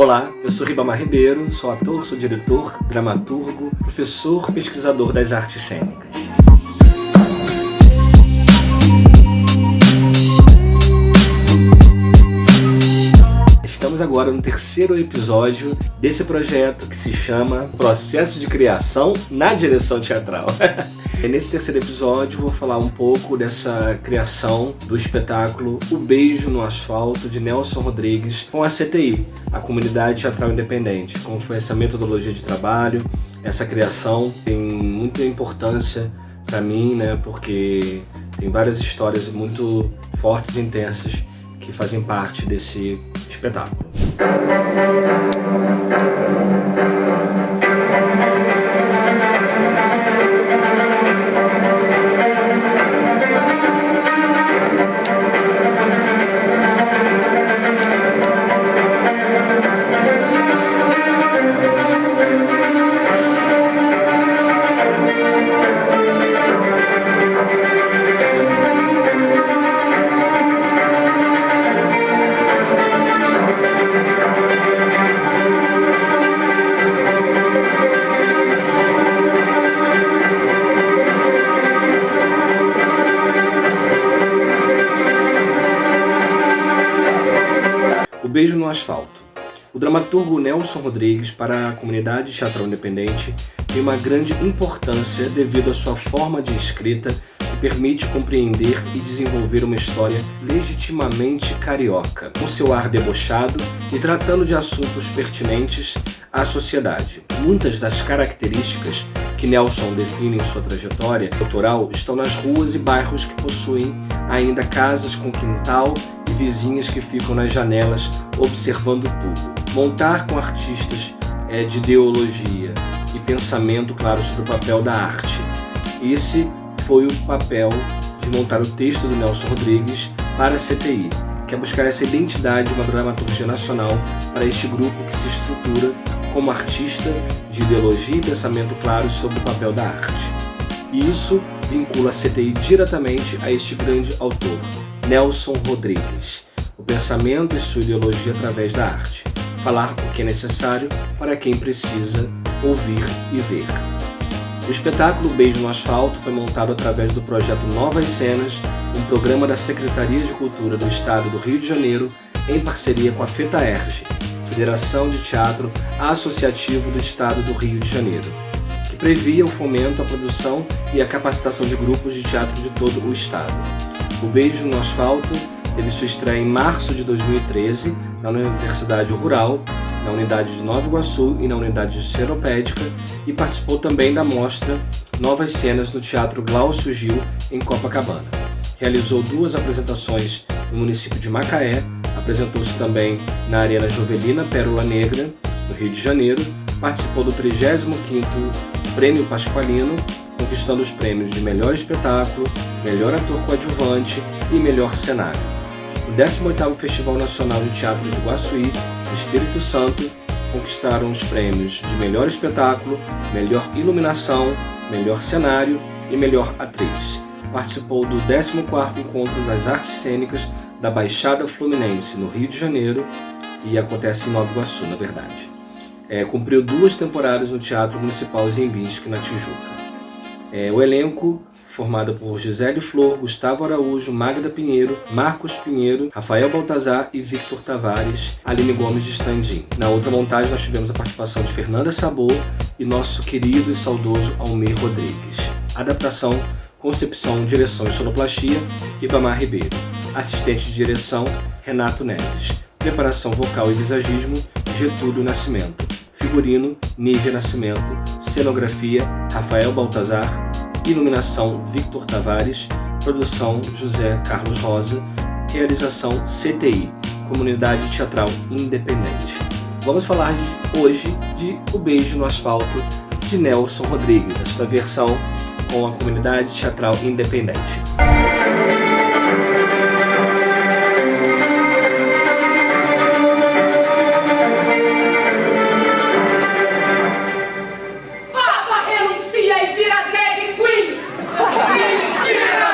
Olá, eu sou Ribamar Ribeiro, sou ator, sou diretor, dramaturgo, professor, pesquisador das artes cênicas. Estamos agora no terceiro episódio desse projeto que se chama Processo de Criação na Direção Teatral. Nesse terceiro episódio vou falar um pouco dessa criação do espetáculo O Beijo no Asfalto, de Nelson Rodrigues, com a CTI, a Comunidade Teatral Independente. Como foi essa metodologia de trabalho, essa criação tem muita importância para mim, porque tem várias histórias muito fortes e intensas que fazem parte desse espetáculo. O Beijo no Asfalto. O dramaturgo Nelson Rodrigues, para a comunidade teatral independente, tem uma grande importância devido à sua forma de escrita que permite compreender e desenvolver uma história legitimamente carioca, com seu ar debochado e tratando de assuntos pertinentes à sociedade. Muitas das características que Nelson define em sua trajetória autoral estão nas ruas e bairros que possuem ainda casas com quintal e vizinhas que ficam nas janelas observando tudo. Montar com artistas de ideologia e pensamento claro sobre o papel da arte. Esse foi o papel de montar o texto do Nelson Rodrigues para a CTI, que é buscar essa identidade de uma dramaturgia nacional para este grupo que se estrutura como artista de ideologia e pensamento claro sobre o papel da arte. E isso vincula a CTI diretamente a este grande autor, Nelson Rodrigues. O pensamento e sua ideologia através da arte. Falar o que é necessário para quem precisa ouvir e ver. O espetáculo Beijo no Asfalto foi montado através do projeto Novas Cenas, um programa da Secretaria de Cultura do Estado do Rio de Janeiro, em parceria com a FETAERJ, Federação de Teatro Associativo do Estado do Rio de Janeiro, que previa o fomento, a produção e a capacitação de grupos de teatro de todo o Estado. O Beijo no Asfalto teve sua estreia em março de 2013 na Universidade Rural, na unidade de Nova Iguaçu e na unidade de Seropédica, e participou também da mostra Novas Cenas no Teatro Glaucio Gil, em Copacabana. Realizou 2 apresentações no município de Macaé, apresentou-se também na Arena Jovelina Pérola Negra, no Rio de Janeiro, participou do 35º Prêmio Pasqualino, conquistando os prêmios de Melhor Espetáculo, Melhor Ator Coadjuvante e Melhor Cenário. No 18º Festival Nacional de Teatro de Iguaçuí, no Espírito Santo, conquistaram os prêmios de Melhor Espetáculo, Melhor Iluminação, Melhor Cenário e Melhor Atriz. Participou do 14º Encontro das Artes Cênicas da Baixada Fluminense, no Rio de Janeiro, e acontece em Nova Iguaçu, na verdade. Cumpriu 2 temporadas no Teatro Municipal Ziembinski, na Tijuca. O elenco, formado por Gisele Flor, Gustavo Araújo, Magda Pinheiro, Marcos Pinheiro, Rafael Baltazar e Victor Tavares, Aline Gomes de Standin. Na outra montagem nós tivemos a participação de Fernanda Sabor e nosso querido e saudoso Almir Rodrigues. Adaptação, concepção, direção e sonoplastia, Ribamar Ribeiro. Assistente de direção, Renato Neves. Preparação vocal e visagismo, Getúlio Nascimento. Figurino, Nívia Nascimento. Cenografia, Rafael Baltazar. Iluminação, Victor Tavares. Produção, José Carlos Rosa. Realização, CTI, Comunidade Teatral Independente. Vamos falar hoje de O Beijo no Asfalto, de Nelson Rodrigues, esta versão com a Comunidade Teatral Independente. Papa renuncia e vira drag queen! Mentira!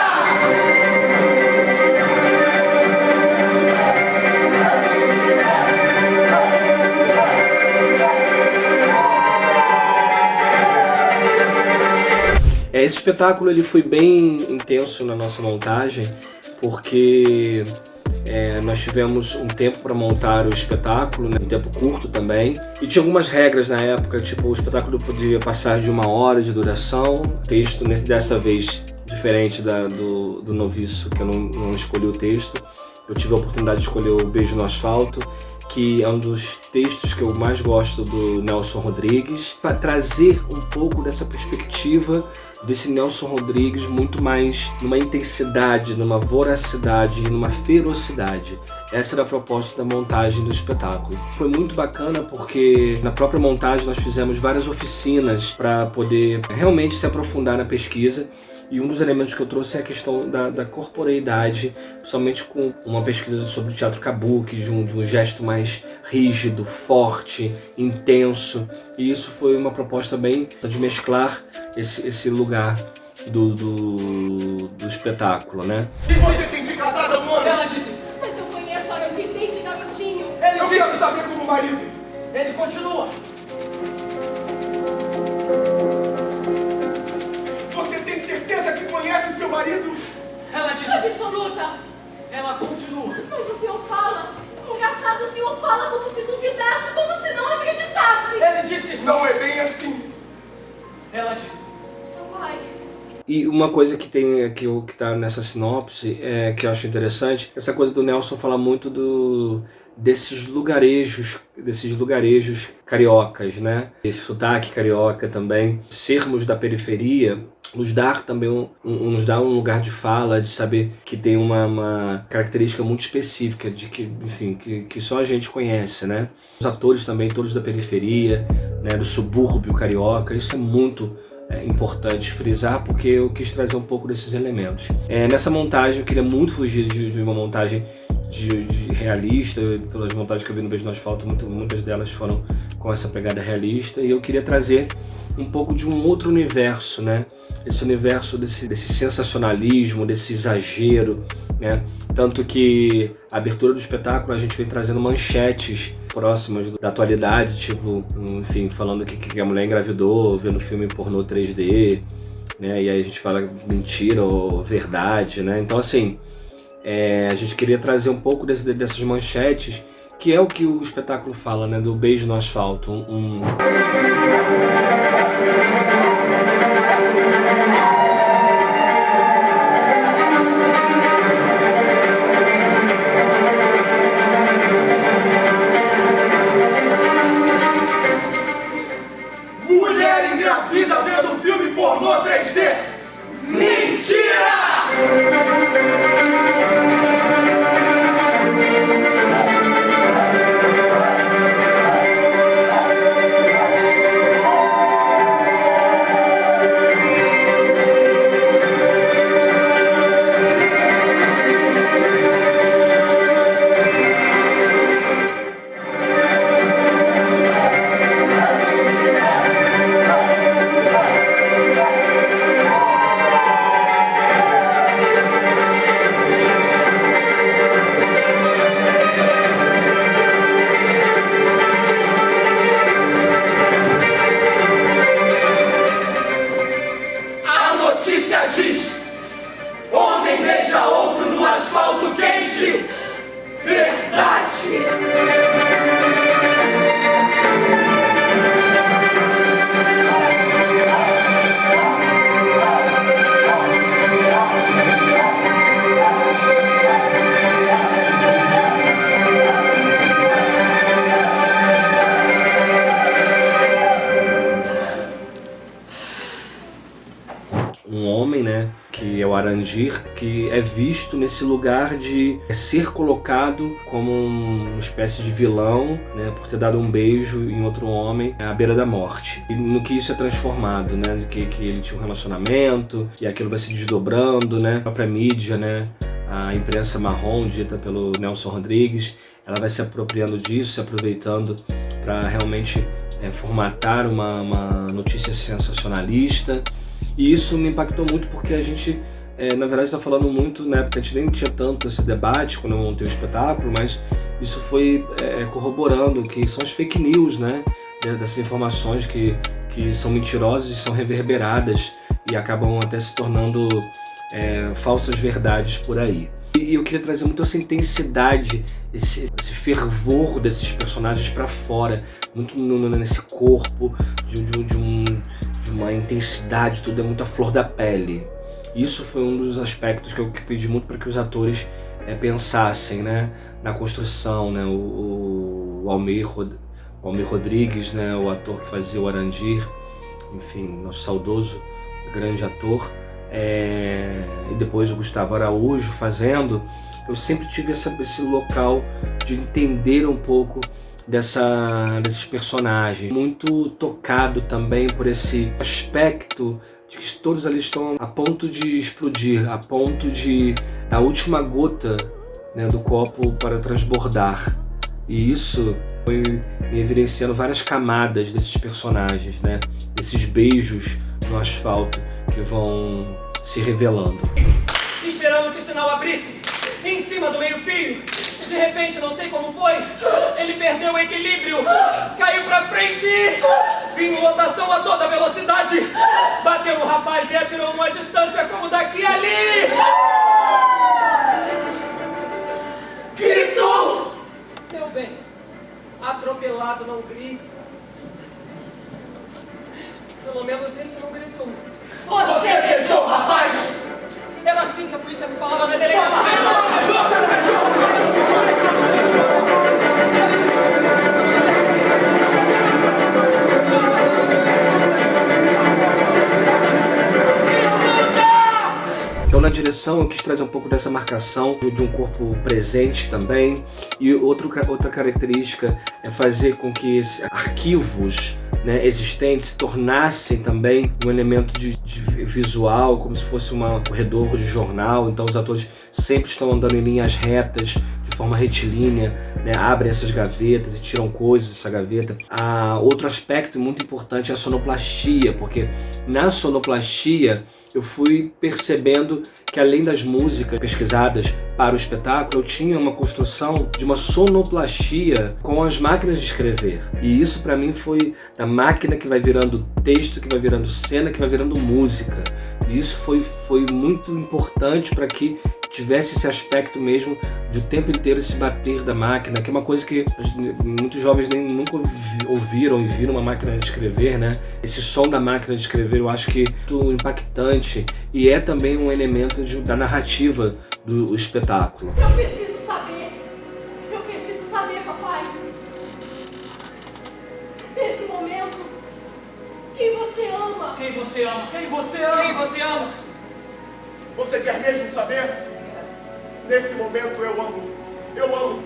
Esse espetáculo ele foi bem intenso na nossa montagem, porque nós tivemos um tempo para montar o espetáculo, né? Um tempo curto também, e tinha algumas regras na época, tipo, o espetáculo podia passar de 1 hora de duração. O texto, dessa vez, diferente do Noviço, que eu não escolhi o texto, eu tive a oportunidade de escolher o Beijo no Asfalto, que é um dos textos que eu mais gosto do Nelson Rodrigues, para trazer um pouco dessa perspectiva desse Nelson Rodrigues muito mais numa intensidade, numa voracidade e numa ferocidade. Essa era a proposta da montagem do espetáculo. Foi muito bacana porque na própria montagem nós fizemos várias oficinas para poder realmente se aprofundar na pesquisa. E um dos elementos que eu trouxe é a questão da corporeidade, principalmente com uma pesquisa sobre o teatro kabuki, de um gesto mais rígido, forte, intenso. E isso foi uma proposta bem de mesclar esse lugar do espetáculo, né? E você tem de casada, mano? Ela disse. Mas eu conheço a Arandir desde garotinho. Eu quero saber como marido. Ele continua. Você tem certeza que conhece seu marido? Ela disse. Absoluta. Ela continua. Mas o senhor fala. Engraçado, o senhor fala como se duvidasse, como se não acreditasse. Ele disse. Não é bem assim. Ela disse. Pai. E uma coisa que tem aqui, que está nessa sinopse, que eu acho interessante, essa coisa do Nelson falar muito desses lugarejos cariocas, né? Esse sotaque carioca também. Sermos da periferia nos dá também nos dá um lugar de fala, de saber que tem uma característica muito específica, de que, enfim, que só a gente conhece, né? Os atores também, todos da periferia, né? Do subúrbio carioca, isso é muito importante frisar, porque eu quis trazer um pouco desses elementos. Nessa montagem eu queria muito fugir de uma montagem de realista. Todas as montagens que eu vi no Beijo no Asfalto, muitas delas foram com essa pegada realista, e eu queria trazer um pouco de um outro universo, né? Esse universo desse sensacionalismo, desse exagero, né? Tanto que a abertura do espetáculo a gente vem trazendo manchetes próximas da atualidade, tipo, enfim, falando que a mulher engravidou vendo filme pornô 3D, né? E aí a gente fala mentira ou verdade, né? Então, assim, a gente queria trazer um pouco dessas manchetes, que é o que o espetáculo fala, né? Do Beijo no Asfalto. Mulher engravida vendo filme pornô 3D. Mentira! Diz: homem beija outro no asfalto quente. Verdade. Um homem, né, que é o Arandir, que é visto nesse lugar de ser colocado como uma espécie de vilão, né, por ter dado um beijo em outro homem à beira da morte. E no que isso é transformado, né, de que ele tinha um relacionamento e aquilo vai se desdobrando, né, a própria mídia, né, a imprensa marrom dita pelo Nelson Rodrigues, ela vai se apropriando disso, se aproveitando para realmente formatar uma notícia sensacionalista. E isso me impactou muito porque a gente, na verdade, está falando muito, né, porque a gente nem tinha tanto esse debate quando eu montei o espetáculo, mas isso foi corroborando que são as fake news, né, dessas informações que são mentirosas e são reverberadas e acabam até se tornando falsas verdades por aí. E eu queria trazer muito essa intensidade, esse fervor desses personagens para fora, muito nesse corpo, de uma intensidade, tudo é muito à flor da pele. Isso foi um dos aspectos que eu pedi muito para que os atores pensassem, né, na construção, né, o Almir Rodrigues, né, o ator que fazia o Arandir, enfim, nosso saudoso grande ator, e depois o Gustavo Araújo fazendo. Eu sempre tive esse local de entender um pouco desses personagens, muito tocado também por esse aspecto de que todos ali estão a ponto de explodir, a ponto da última gota, né, do copo para transbordar. E isso foi me evidenciando várias camadas desses personagens, né? Esses beijos no asfalto que vão se revelando. Esperando que o sinal abrisse, em cima do meio-fio. De repente, não sei como foi, ele perdeu o equilíbrio, caiu pra frente, vinha em rotação a toda velocidade, bateu no rapaz e atirou uma distância como daqui a ali. Gritou! Meu bem, atropelado não grita. Pelo menos esse não gritou. Você beijou o rapaz! Era assim que a polícia me falava na delegacia. Então, na direção, eu quis trazer um pouco dessa marcação de um corpo presente também. E outra característica é fazer com que esses arquivos, né, existentes se tornassem também um elemento de visual, como se fosse um corredor de jornal. Então, os atores sempre estão andando em linhas retas, de forma retilínea, né, abrem essas gavetas e tiram coisas dessa gaveta. Outro aspecto muito importante é a sonoplastia, porque na sonoplastia eu fui percebendo que, além das músicas pesquisadas para o espetáculo, eu tinha uma construção de uma sonoplastia com as máquinas de escrever. E isso para mim foi a máquina que vai virando texto, que vai virando cena, que vai virando música. E isso foi muito importante para que tivesse esse aspecto mesmo de o tempo inteiro se bater da máquina, que é uma coisa que muitos jovens nem nunca ouviram e viram uma máquina de escrever, né? Esse som da máquina de escrever eu acho que é muito impactante e é também um elemento da narrativa do espetáculo. Eu preciso saber, papai. Nesse momento, quem você ama? Quem você ama? Quem você ama? Quem você ama? Você quer mesmo saber? Nesse momento eu amo. Eu amo.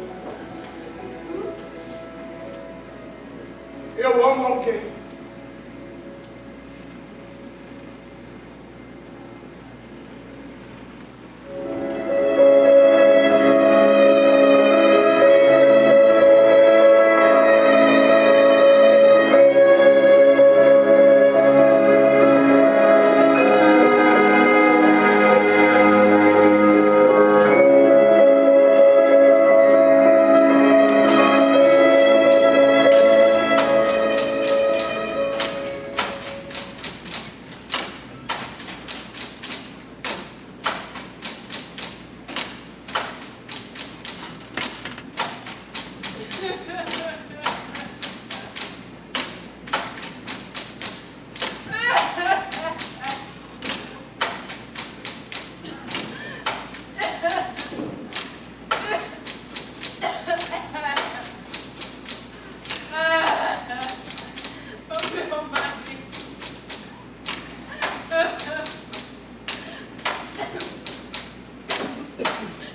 Eu amo alguém.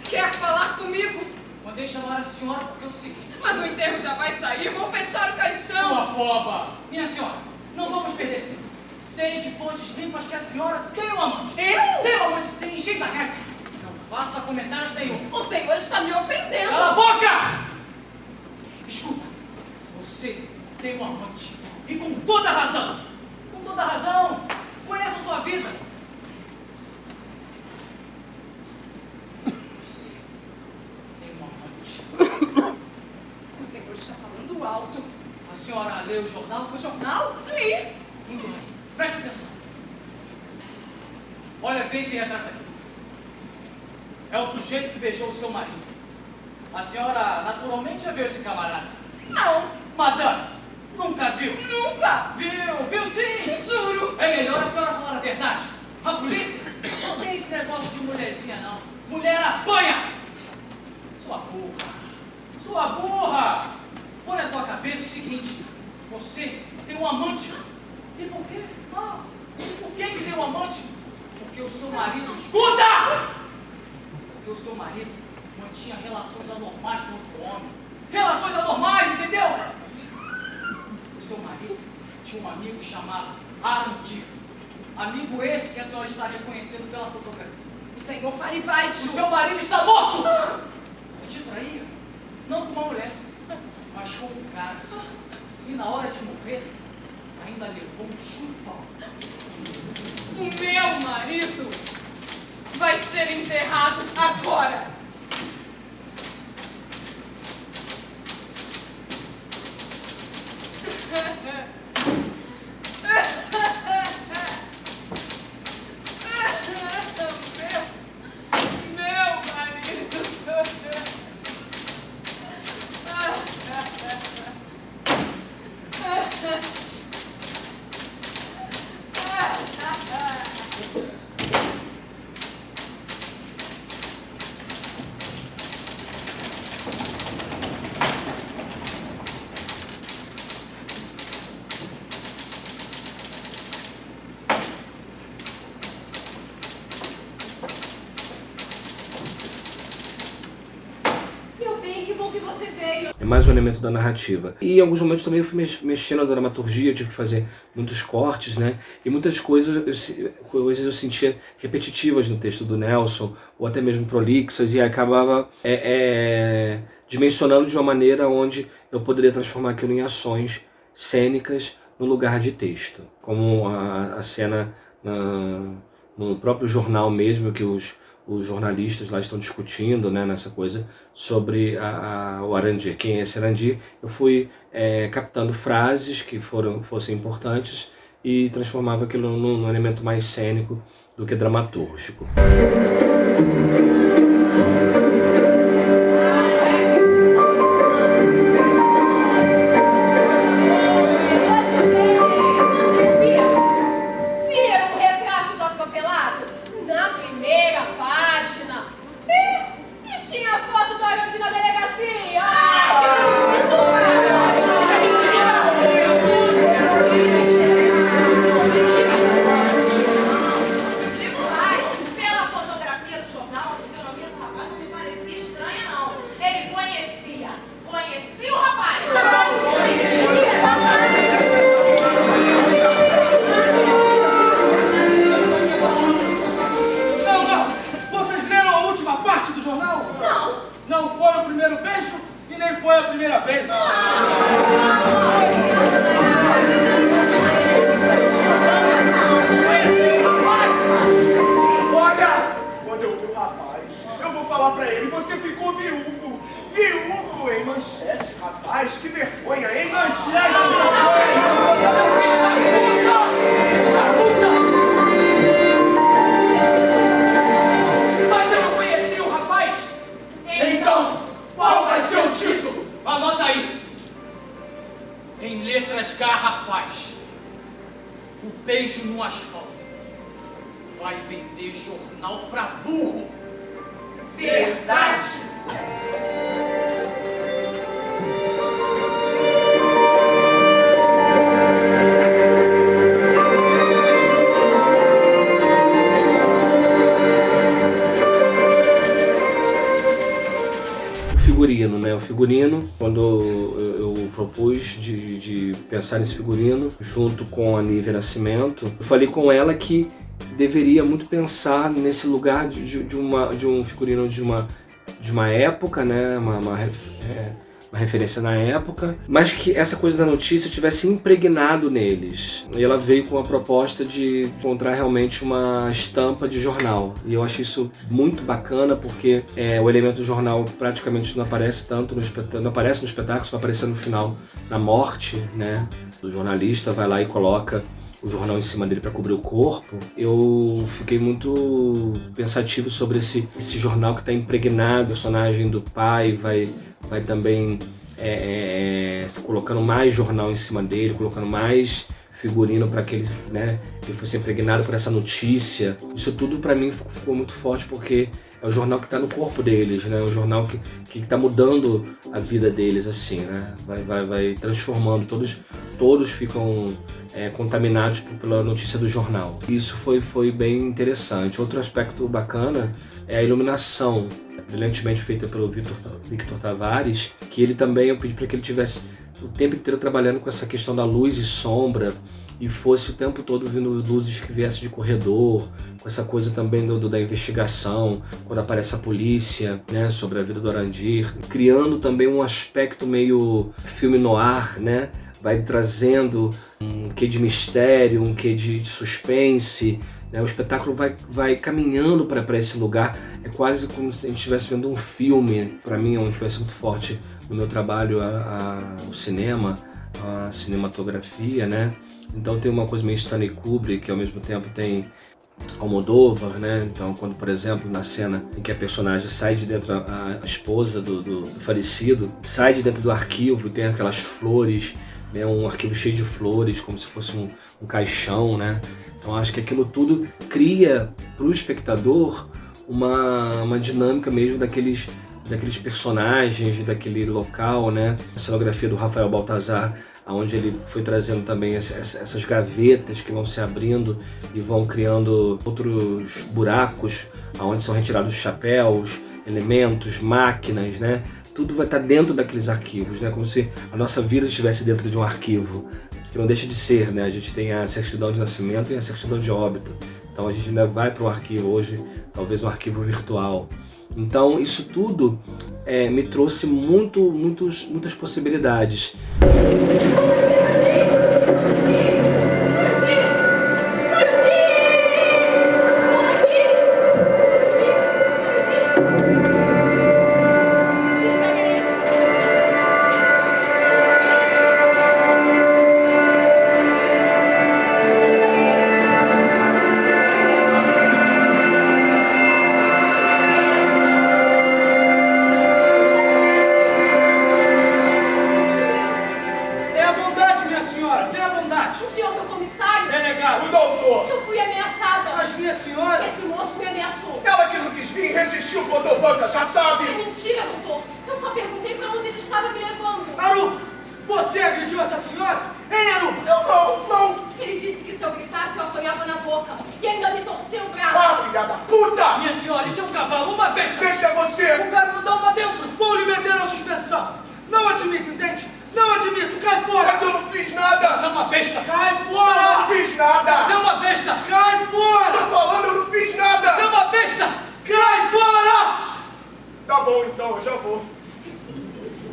Quer falar comigo? Mandei chamar a senhora porque é o seguinte... Mas o enterro já vai sair, vão fechar o caixão. Uma foba! Minha senhora, não vamos perder tempo. Sei de fontes limpas que a senhora tem um amante. Eu? Tem um amante sim, cheio da reta. Não faça comentários nenhum. O senhor está me ofendendo. Cala a boca! Escuta, você tem um amante. E com toda razão. Com toda razão. Conheço sua vida. Você tem um amante. O senhor está falando alto. A senhora leu o jornal? O jornal? Li. Muito bem. Preste atenção. Olha bem esse retrato aqui. É o sujeito que beijou o seu marido. A senhora naturalmente já viu esse camarada? Não, Madame, nunca viu? nunca. Viu sim! Juro. É melhor a senhora falar a verdade. A polícia não tem esse negócio de mulherzinha, não. Mulher apanha! Sua burra! Sua burra! Põe na tua cabeça o seguinte. Você tem um amante. E por quê? E por que tem um amante? Porque o seu marido... Escuta! Porque o seu marido mantinha relações anormais com outro homem. Relações anormais, entendeu? O seu marido tinha um amigo chamado Arandi. Amigo esse que a senhora está reconhecendo pela fotografia. O senhor fale O baixo. seu marido está morto! Ele te traía, não com uma mulher, mas com um cara. E na hora de morrer, ainda levou um chupão. O meu marido vai ser enterrado agora. Meu marido. Meu bem, que bom que você veio. É mais um elemento da narrativa. E em alguns momentos também eu fui mexendo na dramaturgia, eu tive que fazer muitos cortes, né? E muitas coisas eu sentia repetitivas no texto do Nelson, ou até mesmo prolixas, e acabava dimensionando de uma maneira onde eu poderia transformar aquilo em ações cênicas no lugar de texto. Como a cena no próprio jornal mesmo, que os jornalistas lá estão discutindo, né, nessa coisa sobre o Arandi, quem é esse Arandi. Eu fui captando frases que fossem importantes e transformava aquilo num elemento mais cênico do que dramatúrgico. Não foi o primeiro beijo e nem foi a primeira vez. Olha, quando eu vi o rapaz, eu vou falar pra ele, você ficou viúvo. Viúvo em manchete, rapaz, que vergonha, em manchete. Mas eu não conheci o rapaz. Então, qual vai ser o título? Anota aí. Em letras garrafais. O beijo no asfalto. Vai vender jornal pra burro. Verdade. Figurino, né? O figurino, quando eu propus de pensar nesse figurino, junto com a Nívia Nascimento, eu falei com ela que deveria muito pensar nesse lugar de um figurino de uma época, né? Uma referência na época, mas que essa coisa da notícia tivesse impregnado neles. E ela veio com a proposta de encontrar realmente uma estampa de jornal. E eu achei isso muito bacana, porque o elemento do jornal praticamente não aparece tanto no espetáculo, não aparece no espetáculo, só aparece no final, na morte, né? O jornalista vai lá e coloca o jornal em cima dele para cobrir o corpo, eu fiquei muito pensativo sobre esse jornal que está impregnado, o personagem do pai vai também colocando mais jornal em cima dele, colocando mais figurino para que ele fosse impregnado por essa notícia. Isso tudo para mim ficou muito forte, porque é o jornal que está no corpo deles, né? É o jornal que está mudando a vida deles, assim, né? Vai transformando, todos ficam contaminados pela notícia do jornal. Isso foi bem interessante. Outro aspecto bacana é a iluminação, brilhantemente feita pelo Victor Tavares, que ele também, eu pedi para que ele tivesse o tempo inteiro trabalhando com essa questão da luz e sombra, e fosse o tempo todo vindo luzes que viessem de corredor, com essa coisa também da investigação, quando aparece a polícia, né, sobre a vida do Arandir, criando também um aspecto meio filme noir, né? Vai trazendo um quê de mistério, um quê de suspense, né? O espetáculo vai caminhando para esse lugar, é quase como se a gente estivesse vendo um filme. Para mim é uma influência muito forte no meu trabalho, o cinema, a cinematografia, né? Então tem uma coisa meio Stanley Kubrick, que ao mesmo tempo tem Almodóvar, né? Então quando, por exemplo, na cena em que a personagem sai de dentro, a esposa do falecido, sai de dentro do arquivo e tem aquelas flores, né? Um arquivo cheio de flores, como se fosse um caixão, né? Então acho que aquilo tudo cria para o espectador uma dinâmica mesmo daqueles personagens, daquele local, né? A cenografia do Rafael Baltazar, onde ele foi trazendo também essas gavetas que vão se abrindo e vão criando outros buracos, onde são retirados chapéus, elementos, máquinas, né? Tudo vai estar dentro daqueles arquivos, né? Como se a nossa vida estivesse dentro de um arquivo, que não deixa de ser, né? A gente tem a certidão de nascimento e a certidão de óbito. Então a gente ainda vai para o arquivo hoje, talvez um arquivo virtual. Então isso tudo me trouxe muitas possibilidades.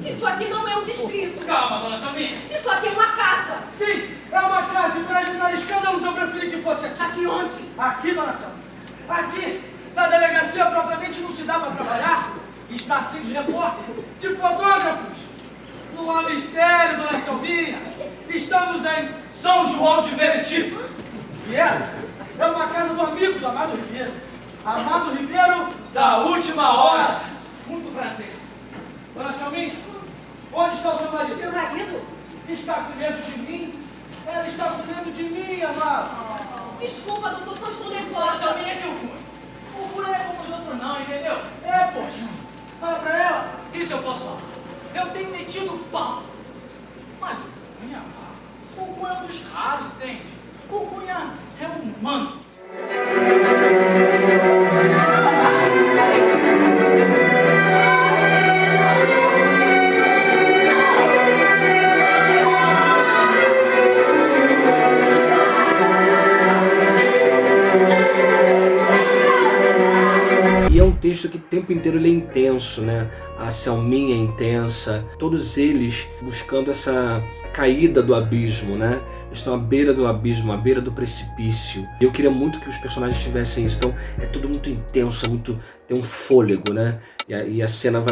Isso aqui não é um distrito. Calma, dona Selminha. Isso aqui é uma casa. Sim, é uma casa, e para evitar escândalos eu preferi que fosse aqui. Aqui onde? Aqui, dona Selminha. Aqui, na delegacia propriamente não se dá para trabalhar. Está assim de repórter, de fotógrafos. Não há mistério, dona Selminha. Estamos em São João de Meriti. E essa é uma casa do amigo do Amado Ribeiro. Amado Ribeiro, da Última Hora. Muito prazer. Dona Selminha, onde está o seu marido? Meu marido? Está com medo de mim? Ela está com medo de mim, amado. Desculpa, doutor, só estou Dona nervosa. Selminha, que o cura? O cura não é como os outros não, entendeu? É, poxa. Fala pra ela. Isso eu posso falar. Eu tenho metido pau. Mas o Cunha, o Cunha é um dos raros, entende? O Cunha é um humano. E é um texto que o tempo inteiro ele é intenso, né? A Selminha é intensa, todos eles buscando caída do abismo, né? Eles estão à beira do abismo, à beira do precipício. E eu queria muito que os personagens tivessem isso. Então é tudo muito intenso, tem um fôlego, né? E a cena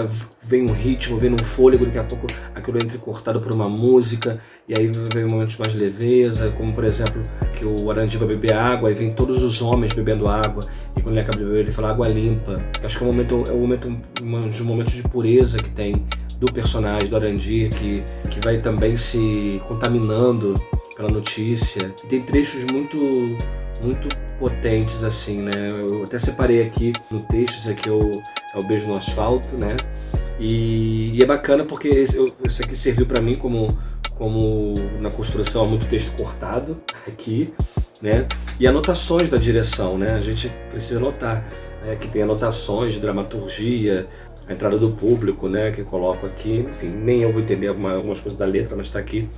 vem um ritmo, vem um fôlego, daqui a pouco aquilo entra cortado por uma música, e aí vem momentos mais leveza, como por exemplo, que o Arandir vai beber água, e vem todos os homens bebendo água, e quando ele acaba de beber ele fala água limpa. Acho que é um momento de pureza que tem do personagem, do Arandir, que vai também se contaminando pela notícia. E tem trechos muito potentes assim, né? Eu até separei aqui no texto, esse aqui é o Beijo no Asfalto, né? E é bacana porque isso aqui serviu para mim como na construção, há muito texto cortado aqui, né? E anotações da direção, né? A gente precisa notar, né? Que tem anotações de dramaturgia, a entrada do público, né? Que eu coloco aqui, enfim, nem eu vou entender algumas coisas da letra, mas está aqui,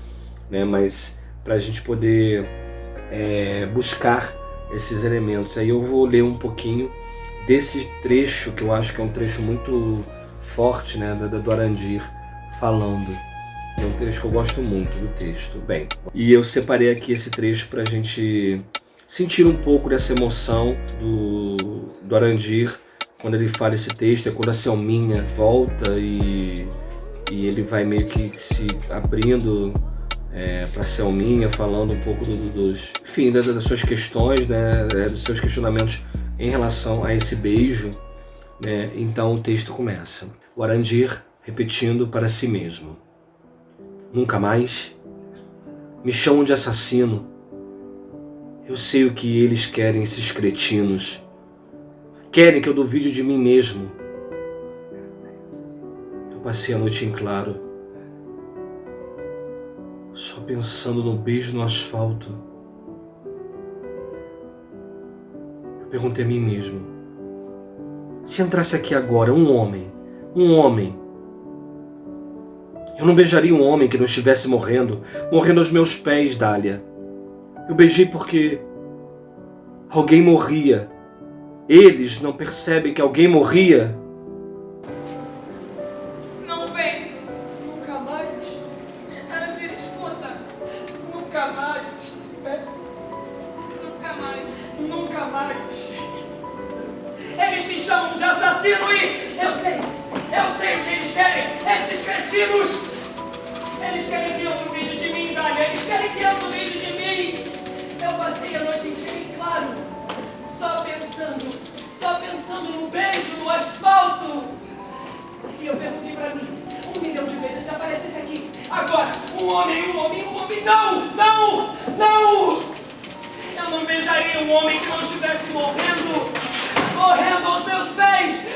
né? Mas para a gente poder buscar esses elementos. Aí eu vou ler um pouquinho desse trecho, que eu acho que é um trecho muito forte, né, do Arandir falando. É um trecho que eu gosto muito do texto. Bem, e eu separei aqui esse trecho para a gente sentir um pouco dessa emoção do Arandir quando ele fala esse texto. É quando a Selminha volta e ele vai meio que se abrindo para Selminha, falando um pouco das suas questões, né, dos seus questionamentos em relação a esse beijo, né? Então o texto começa. O Arandir repetindo para si mesmo: nunca mais me chamam de assassino. Eu sei o que eles querem, esses cretinos. Querem que eu duvide de mim mesmo. Eu passei a noite em claro, só pensando no beijo no asfalto. Eu perguntei a mim mesmo: se entrasse aqui agora um homem, eu não beijaria um homem que não estivesse morrendo aos meus pés, Dália. Eu beijei porque alguém morria. Eles não percebem que alguém morria. Não vem. Nunca mais. Arandir, escuta. Nunca mais. Nunca mais. Nunca mais. Eles me chamam de assassino e eu sei o que eles querem, esses cretinos. Eles querem que eu duvide de mim, Dália, eles querem que eu duvide de mim. Eu passei a noite inteira em claro, só pensando no beijo no asfalto. E eu perguntei pra mim 1 milhão de vezes, se aparecesse aqui agora um homem, não! Eu não beijaria um homem que não estivesse morrendo aos meus pés.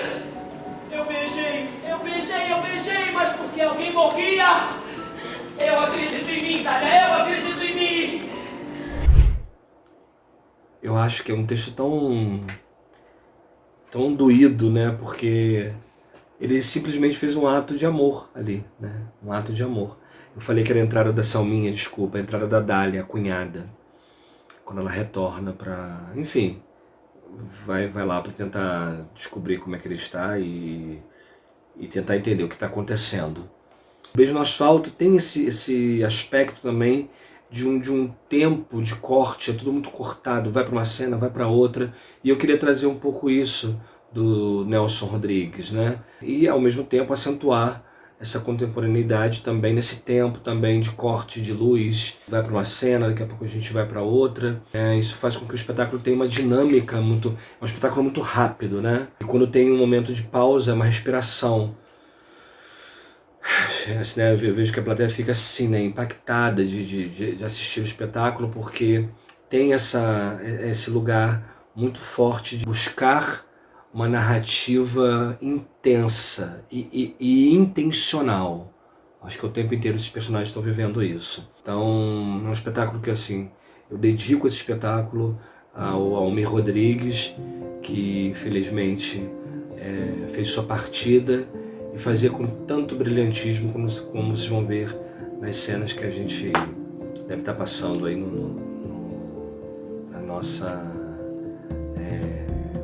Eu beijei, mas porque alguém morria. Eu acredito em mim, Dália, eu acredito em mim. Eu acho que é um texto tão doído, né? Porque ele simplesmente fez um ato de amor ali, né? Um ato de amor. Eu falei que era a entrada da Selminha, desculpa, a entrada da Dália, a cunhada. Quando ela retorna para, enfim, vai lá para tentar descobrir como é que ele está e tentar entender o que está acontecendo. O Beijo no Asfalto tem esse aspecto também de um tempo de corte, é tudo muito cortado, vai para uma cena, vai para outra, e eu queria trazer um pouco isso do Nelson Rodrigues, né? E ao mesmo tempo acentuar essa contemporaneidade também, nesse tempo também de corte de luz, vai para uma cena, daqui a pouco a gente vai para outra. Isso faz com que o espetáculo tenha uma dinâmica é um espetáculo muito rápido, né? E quando tem um momento de pausa, é uma respiração. Assim, né, eu vejo que a plateia fica assim, né, impactada de assistir o espetáculo, porque tem esse lugar muito forte de buscar uma narrativa intensa e intencional. Acho que o tempo inteiro esses personagens estão vivendo isso. Então é um espetáculo que, assim, eu dedico esse espetáculo ao Almir Rodrigues, que infelizmente fez sua partida e fazia com tanto brilhantismo, como vocês vão ver nas cenas que a gente deve estar passando aí na nossa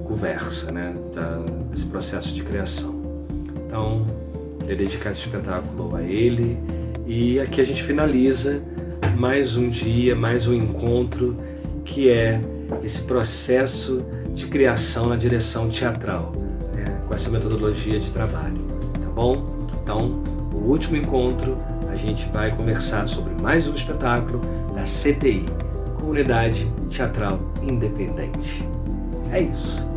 conversa, né, desse processo de criação. Então, queria dedicar esse espetáculo a ele E aqui a gente finaliza mais um dia, mais um encontro, que é esse processo de criação na direção teatral, né, com essa metodologia de trabalho, tá bom? Então, o último encontro, a gente vai conversar sobre mais um espetáculo da CTI, Comunidade Teatral Independente. É isso.